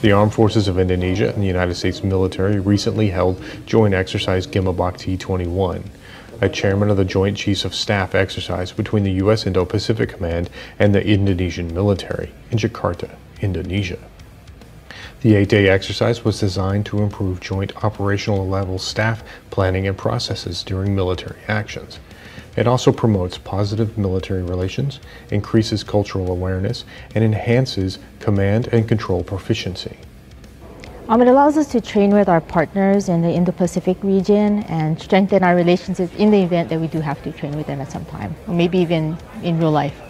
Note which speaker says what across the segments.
Speaker 1: The Armed Forces of Indonesia and the United States military recently held Joint Exercise GEMA BHAKTI 21, a chairman of the Joint Chiefs of Staff exercise between the U.S. Indo-Pacific Command and the Indonesian military in Jakarta, Indonesia. The 8-day exercise was designed to improve joint operational level staff planning and processes during military actions. It also promotes positive military relations, increases cultural awareness, and enhances command and control proficiency.
Speaker 2: It allows us to train with our partners in the Indo-Pacific region and strengthen our relationships in the event that we do have to train with them at some time, or maybe even in real life.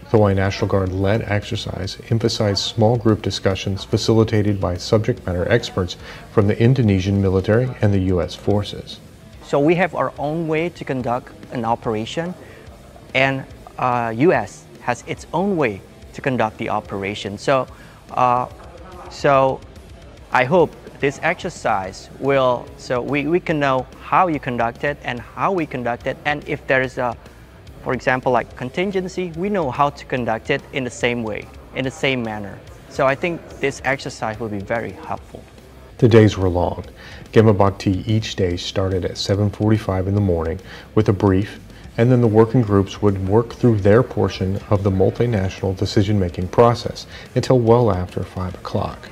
Speaker 1: The Hawaii National Guard-led exercise emphasized small group discussions facilitated by subject matter experts from the Indonesian military and the U.S. forces.
Speaker 3: So we have our own way to conduct an operation, and U.S. has its own way to conduct the operation. So I hope this exercise will, so we can know how you conduct it and how we conduct it, and if there is a, for example, like contingency, we know how to conduct it in the same way, in the same manner. So I think this exercise will be very helpful.
Speaker 1: The days were long. GEMA BHAKTI each day started at 7:45 in the morning with a brief, and then the working groups would work through their portion of the multinational decision-making process until well after 5 o'clock.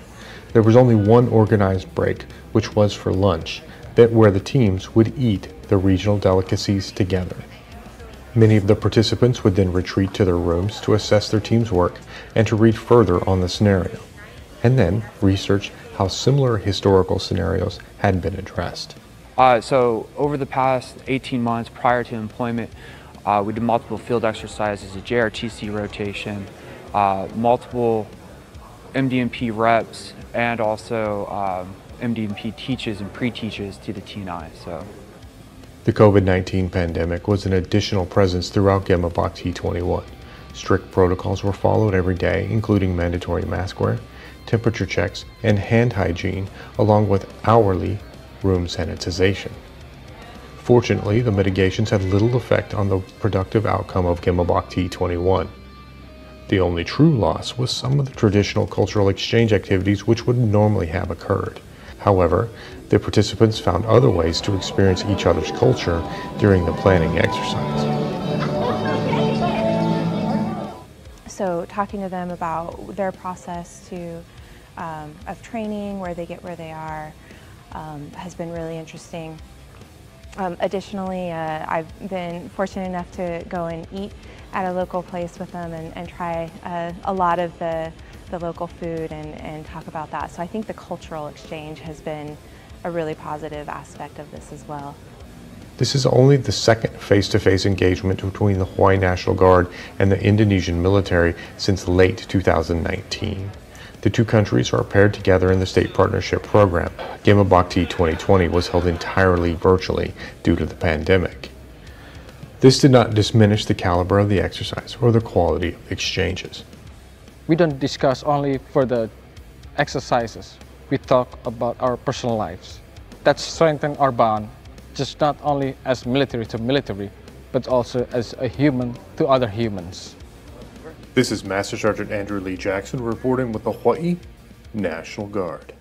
Speaker 1: There was only one organized break, which was for lunch, where the teams would eat the regional delicacies together. Many of the participants would then retreat to their rooms to assess their team's work and to read further on the scenario, and then research how similar historical scenarios had been addressed.
Speaker 4: So over the past 18 months prior to employment, we did multiple field exercises, a JRTC rotation, multiple MDMP reps, and also MDMP teaches and pre-teaches to the TNI.
Speaker 1: The COVID-19 pandemic was an additional presence throughout GEMA BHAKTI 21. Strict protocols were followed every day, including mandatory mask wear, temperature checks, and hand hygiene, along with hourly room sanitization. Fortunately, the mitigations had little effect on the productive outcome of GEMA BHAKTI 21. The only true loss was some of the traditional cultural exchange activities which would normally have occurred. However, the participants found other ways to experience each other's culture during the planning exercise.
Speaker 5: So talking to them about their process of training, where they get where they are, has been really interesting. Additionally, I've been fortunate enough to go and eat at a local place with them and try a lot of the local food and talk about that. So I think the cultural exchange has been a really positive aspect of this as well.
Speaker 1: This is only the second face-to-face engagement between the Hawaii National Guard and the Indonesian military since late 2019. The two countries are paired together in the State Partnership Program. GEMA BHAKTI 2020 was held entirely virtually due to the pandemic. This did not diminish the caliber of the exercise or the quality of the exchanges.
Speaker 6: We don't discuss only for the exercises. We talk about our personal lives. That strengthens our bond, just not only as military to military, but also as a human to other humans.
Speaker 1: This is Master Sergeant Andrew Lee Jackson reporting with the Hawaii National Guard.